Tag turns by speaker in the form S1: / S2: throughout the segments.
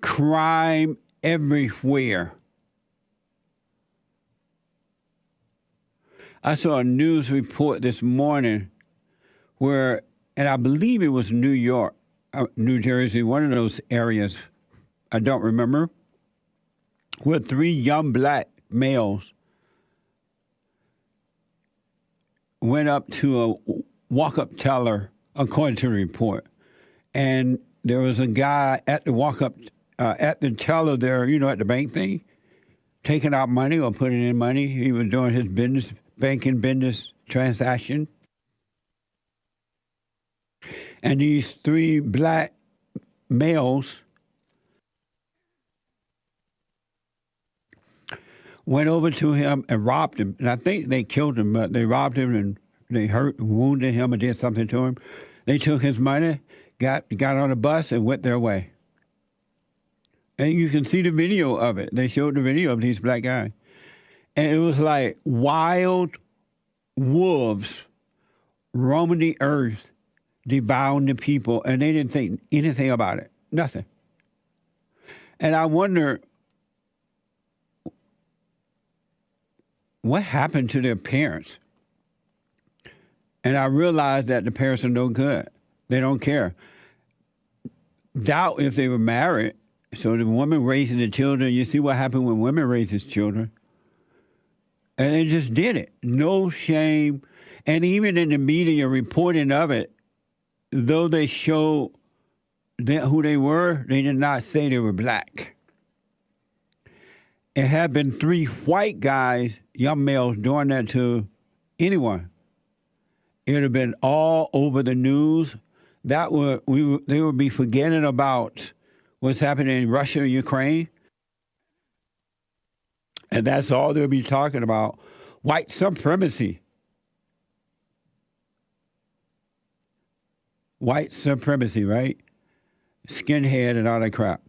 S1: crime everywhere. I saw a news report this morning where, and I believe it was New York, New Jersey, one of those areas, I don't remember, where 3 young black males went up to a walk-up teller, according to the report. And there was a guy at the walk-up, at the teller there, at the bank thing, taking out money or putting in money. He was doing his business, banking business transaction. And these 3 black males went over to him and robbed him. And I think they killed him, but they robbed him and they wounded him or did something to him. They took his money, got on a bus and went their way. And you can see the video of it. They showed the video of these black guys. And it was like wild wolves roaming the earth, devouring the people, and they didn't think anything about it. Nothing. And I wonder, what happened to their parents? And I realized that the parents are no good. They don't care. Doubt if they were married. So the woman raising the children, you see what happened when women raises children. And they just did it. No shame. And even in the media reporting of it, though they showed who they were, they did not say they were black. It had been 3 white guys, young males, doing that to anyone. It would have been all over the news. They would be forgetting about what's happening in Russia and Ukraine. And that's all they'll be talking about. White supremacy. White supremacy, right? Skinhead and all that crap.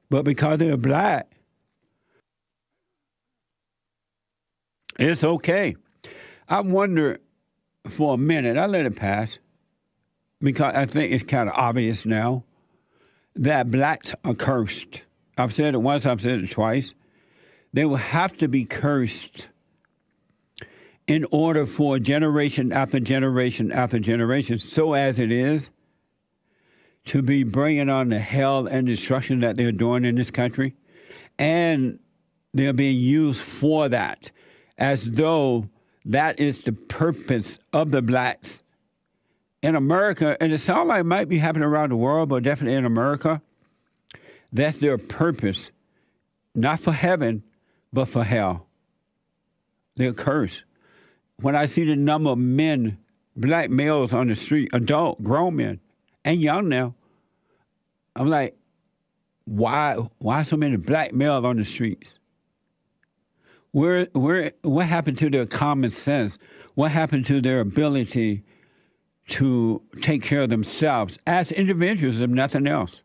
S1: But because they're black, it's okay. I wonder for a minute, I let it pass, because I think it's kind of obvious now that blacks are cursed. I've said it once, I've said it twice. They will have to be cursed in order for generation after generation after generation, so as it is, to be bringing on the hell and destruction that they're doing in this country. And they're being used for that, as though that is the purpose of the blacks in America. And it sounds like it might be happening around the world, but definitely in America. That's their purpose, not for heaven, but for hell. They're cursed. When I see the number of men, black males on the street, adult, grown men, and young now, I'm like, why so many black males on the streets? What happened to their common sense? What happened to their ability to take care of themselves as individuals, if nothing else?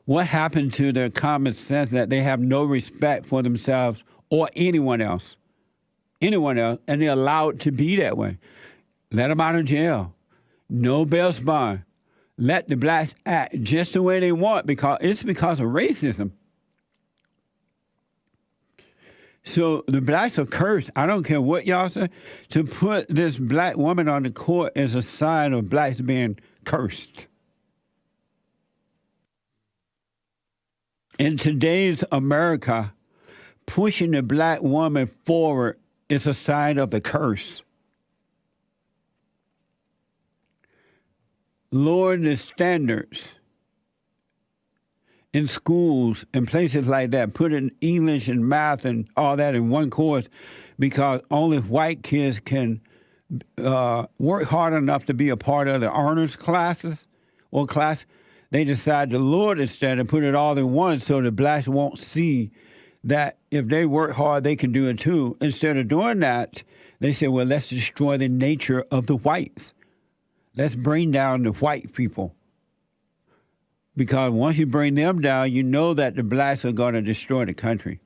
S1: What happened to their common sense that they have no respect for themselves or anyone else? Anyone else, and they're allowed to be that way. Let them out of jail. No bail bond. Let the blacks act just the way they want, because it's because of racism. So the blacks are cursed. I don't care what y'all say. To put this black woman on the court is a sign of blacks being cursed. In today's America, pushing the black woman forward is a sign of the curse. Lowering the standards in schools and places like that, putting English and math and all that in one course, because only white kids can work hard enough to be a part of the honors classes or class. They decide to lower the standard and put it all in one so the blacks won't see that if they work hard, they can do it too. Instead of doing that, they say, well, let's destroy the nature of the whites. Let's bring down the white people. Because once you bring them down, you know that the blacks are going to destroy the country.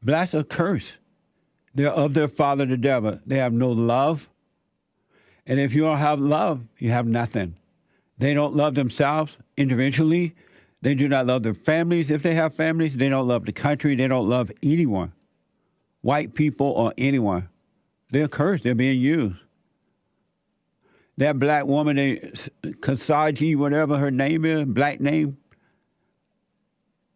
S1: Blacks are cursed. They're of their father, the devil. They have no love. And if you don't have love, you have nothing. They don't love themselves individually. They do not love their families if they have families. They don't love the country. They don't love anyone, white people or anyone. They're cursed. They're being used. That black woman, Kasaji, whatever her name is, black name,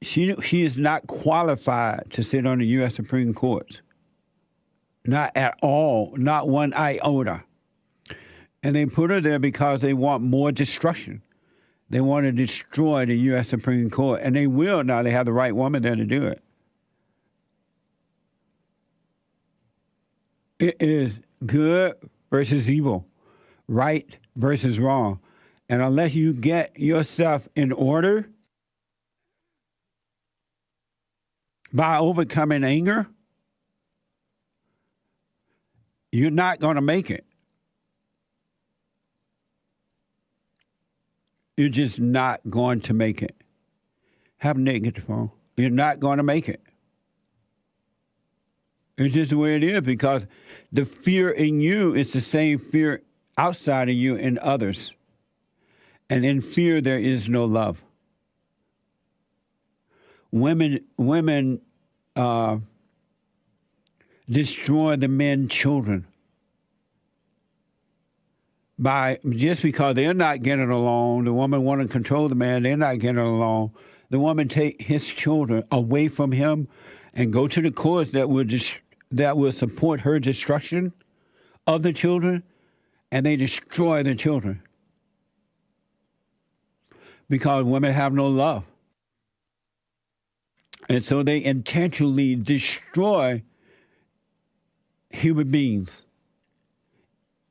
S1: she is not qualified to sit on the U.S. Supreme Court. Not at all. Not one iota. And they put her there because they want more destruction. They want to destroy the U.S. Supreme Court. And they will now. They have the right woman there to do it. It is good versus evil, right versus wrong. And unless you get yourself in order by overcoming anger, you're not going to make it. You're just not going to make it. Have Nick get the phone. You're not going to make it. It's just the way it is, because the fear in you is the same fear outside of you in others. And in fear, there is no love. Women destroy the men's children just because they're not getting along. The woman want to control the man. They're not getting along. The woman take his children away from him and go to the courts that will support her destruction of the children, and they destroy the children because women have no love. And so they intentionally destroy human beings.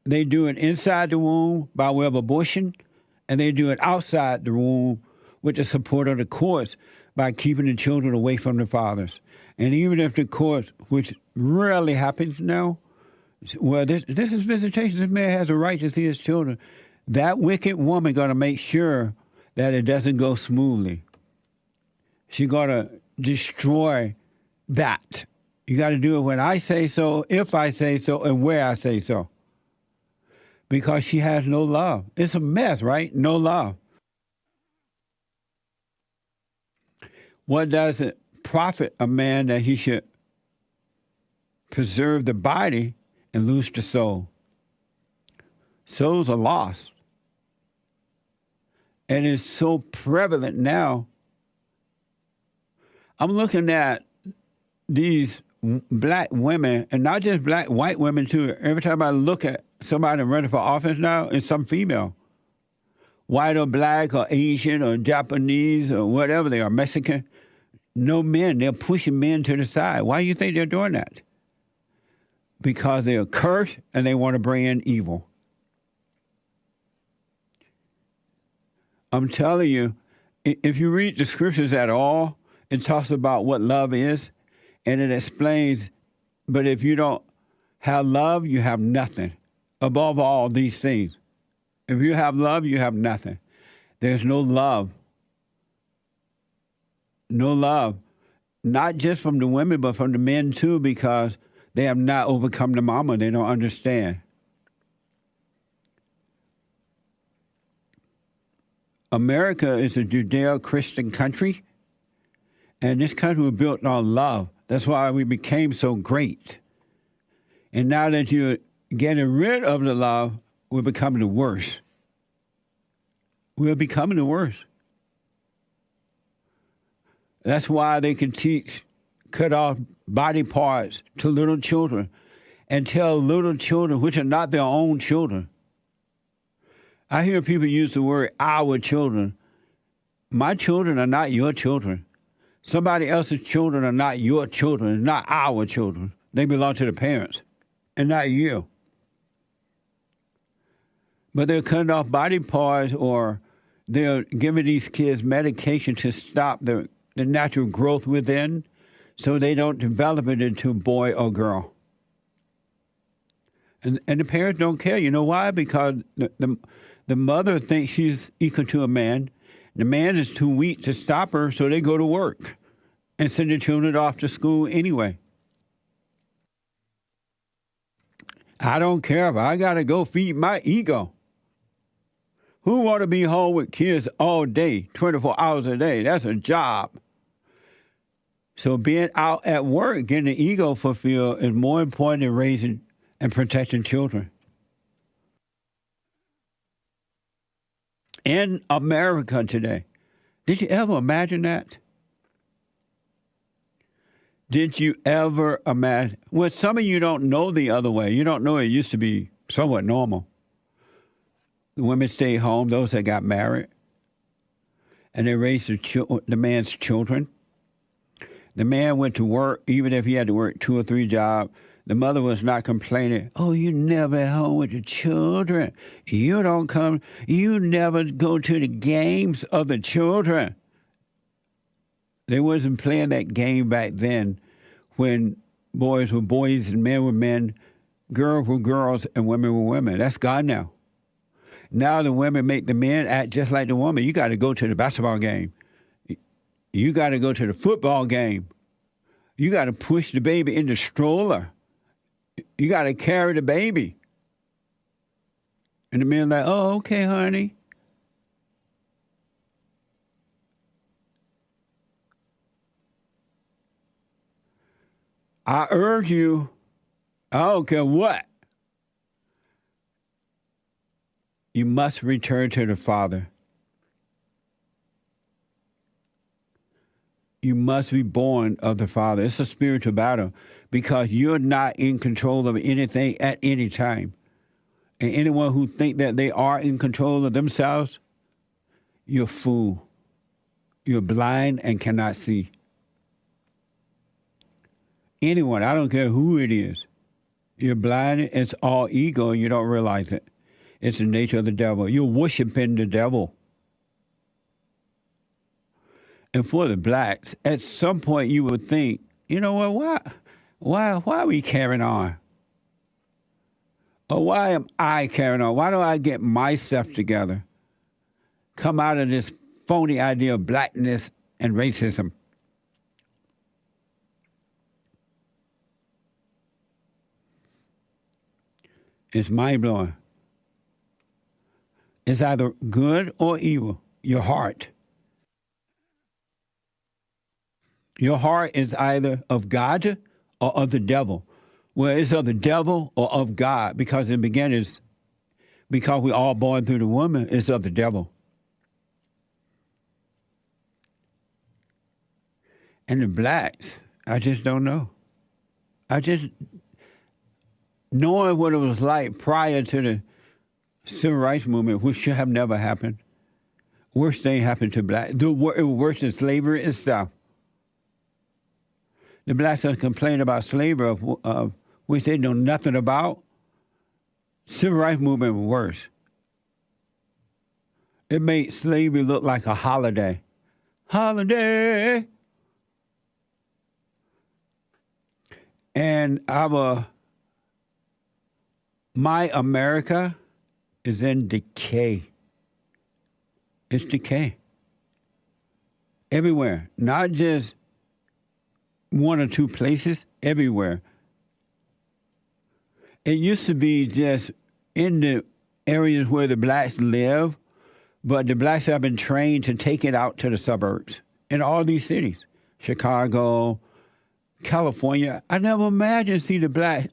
S1: They do it inside the womb by way of abortion, and they do it outside the womb with the support of the courts by keeping the children away from the fathers. And even if the courts, which rarely happens now, well, this is visitation. This man has a right to see his children. That wicked woman going to make sure that it doesn't go smoothly. She's going to destroy that. You got to do it when I say so, if I say so, and where I say so. Because she has no love. It's a mess, right? No love. What does it profit a man that he should preserve the body and lose the soul? Souls are lost. And it's so prevalent now. I'm looking at these black women, and not just black, white women too. Every time I look at somebody running for office now, it's some female. White or black or Asian or Japanese or whatever they are, Mexican. No men. They're pushing men to the side. Why do you think they're doing that? Because they're cursed and they want to bring in evil. I'm telling you, if you read the scriptures at all, it talks about what love is, and it explains, but if you don't have love, you have nothing. Above all these things. If you have love, you have nothing. There's no love. No love. Not just from the women, but from the men too, because they have not overcome the mama. They don't understand. America is a Judeo-Christian country, and this country was built on love. That's why we became so great. And now that you're getting rid of the love, we're becoming the worst. We're becoming the worst. That's why they can teach, cut off body parts to little children and tell little children, which are not their own children. I hear people use the word our children. My children are not your children. Somebody else's children are not your children, not our children. They belong to the parents and not you. But they're cutting off body parts, or they're giving these kids medication to stop the natural growth within so they don't develop it into boy or girl. And the parents don't care. You know why? Because the mother thinks she's equal to a man. The man is too weak to stop her, so they go to work and send the children off to school anyway. I don't care if I got to go feed my ego. Who want to be home with kids all day, 24 hours a day? That's a job. So being out at work, getting the ego fulfilled is more important than raising and protecting children. In America today, did you ever imagine that? Did you ever imagine? Well, some of you don't know the other way. You don't know it used to be somewhat normal. The women stayed home, those that got married, and they raised the man's children. The man went to work, even if he had to work 2 or 3 jobs. The mother was not complaining. Oh, you never at home with the children. You don't come. You never go to the games of the children. They wasn't playing that game back then when boys were boys and men were men, girls were girls, and women were women. That's gone now. Now the women make the men act just like the woman. You got to go to the basketball game. You got to go to the football game. You got to push the baby in the stroller. You got to carry the baby. And the men like, oh, okay, honey. I urge you, I don't care what. You must return to the Father. You must be born of the Father. It's a spiritual battle because you're not in control of anything at any time. And anyone who think that they are in control of themselves, you're a fool. You're blind and cannot see. Anyone, I don't care who it is, you're blind. It's all ego and you don't realize it. It's the nature of the devil. You're worshiping the devil. And for the blacks, at some point you would think, you know what, why are we carrying on? Or why am I carrying on? Why don't I get myself together? Come out of this phony idea of blackness and racism. It's mind-blowing. It's either good or evil, your heart. Your heart is either of God or of the devil. Well, it's of the devil or of God because in the beginning, because we're all born through the woman, it's of the devil. And the blacks, I just don't know. Knowing what it was like prior to the civil rights movement, which should have never happened, worst thing happened to blacks. It was worse than slavery itself. The blacks are complaining about slavery, of which they know nothing about. Civil rights movement was worse. It made slavery look like a holiday. Holiday! And my America is in decay. It's decay. Everywhere. Not just 1 or 2 places, everywhere. It used to be just in the areas where the blacks live, but the blacks have been trained to take it out to the suburbs in all these cities. Chicago, California. I never imagined see the black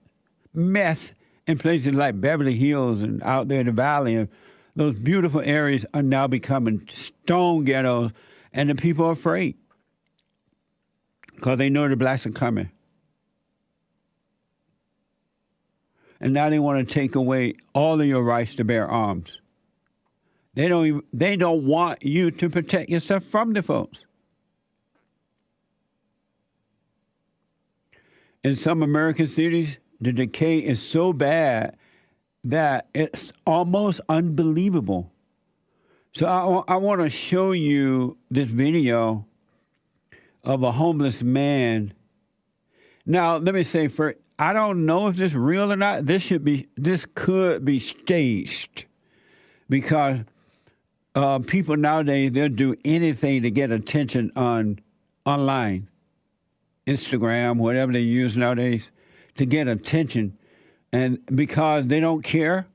S1: mess in places like Beverly Hills and out there in the valley. And those beautiful areas are now becoming stone ghettos, and the people are afraid because they know the blacks are coming. And now they want to take away all of your rights to bear arms. They don't want you to protect yourself from the folks. In some American cities, the decay is so bad that it's almost unbelievable. So I want to show you this video of a homeless man. Now, let me say first, I don't know if this is real or not. This could be staged because people nowadays, they'll do anything to get attention online, Instagram, whatever they use nowadays, to get attention. And because they don't care.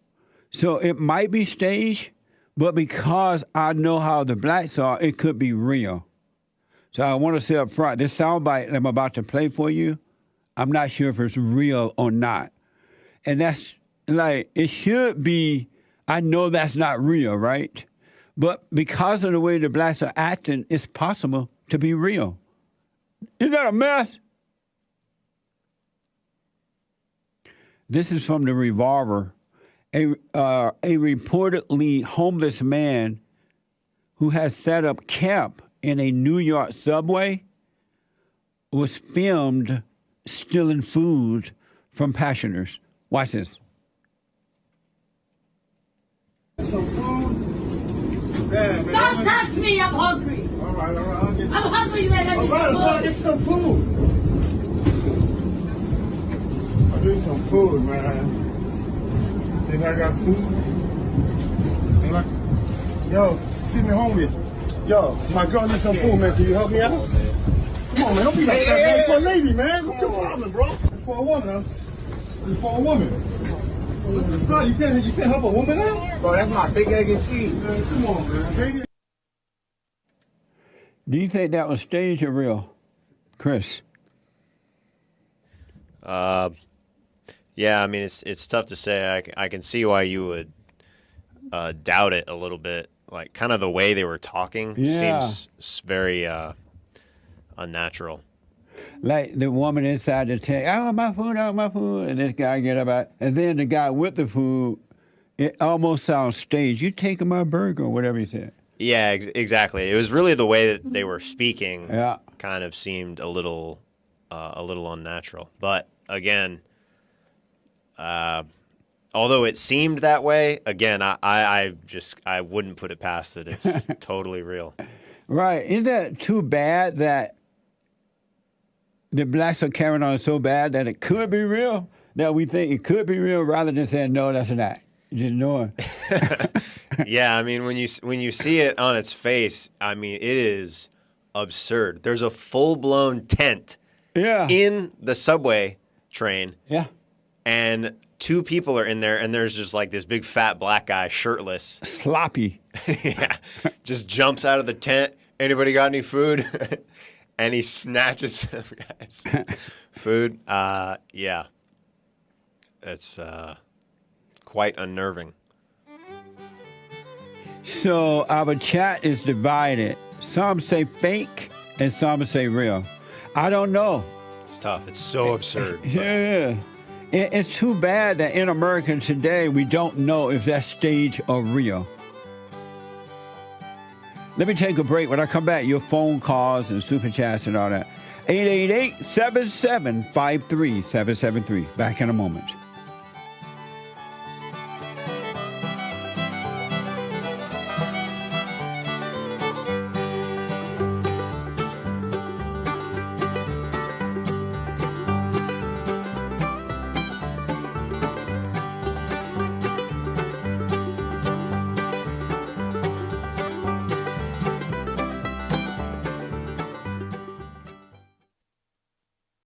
S1: So it might be staged, But because I know how the blacks are, it could be real. So I want to say up front, this soundbite I'm about to play for you, I'm not sure if it's real or not. And that's like, it should be, I know that's not real, right? But because of the way the blacks are acting, it's possible to be real. Isn't that a mess? This is from the Revolver. A reportedly homeless man who has set up camp in a New York subway was filmed stealing food from passengers. Watch this.
S2: Some food? Yeah, man.
S3: Don't touch me, I'm hungry.
S2: All right.
S3: I'm hungry, man.
S2: All right, I'll get some food. I'll get some food, man. Think I got food? Yo, see me hungry. Yo, my girl needs some food, man. Can you help me out? Come on, man. Don't be like that, man. It's for a lady, man. What's your problem, bro? It's for a woman, huh? It's for a woman. Bro, you can't help a woman out? Bro, that's my big egg and cheese. Man, come on, man.
S1: Do you think that was staged or real, Chris?
S4: Yeah, I mean, it's tough to say. I can see why you would doubt it a little bit. Like, kind of the way they were talking seems very unnatural.
S1: Like the woman inside the tent, I want my food, and this guy get up, and then the guy with the food, it almost sounds staged. You taking my burger, or whatever he said.
S4: Yeah, exactly. It was really the way that they were speaking.
S1: Yeah.
S4: Kind of seemed a little unnatural. But again, although it seemed that way, again, I wouldn't put it past it. It's totally real.
S1: Right. Isn't that too bad that the blacks are carrying on so bad that it could be real, that we think it could be real rather than saying, no, that's not. Just knowing.
S4: Yeah, I mean, when you see it on its face, I mean, it is absurd. There's a full-blown tent in the subway train.
S1: Yeah.
S4: And two people are in there, and there's just like this big fat black guy, shirtless.
S1: Sloppy.
S4: Yeah. Just jumps out of the tent. Anybody got any food? And he snatches some guy's food. Yeah. It's quite unnerving.
S1: So our chat is divided. Some say fake and some say real. I don't know.
S4: It's tough. It's so absurd.
S1: Yeah. It's too bad that in America today we don't know if that's staged or real. Let me take a break. When I come back, your phone calls and super chats and all that. 888-7753-773. Back in a moment.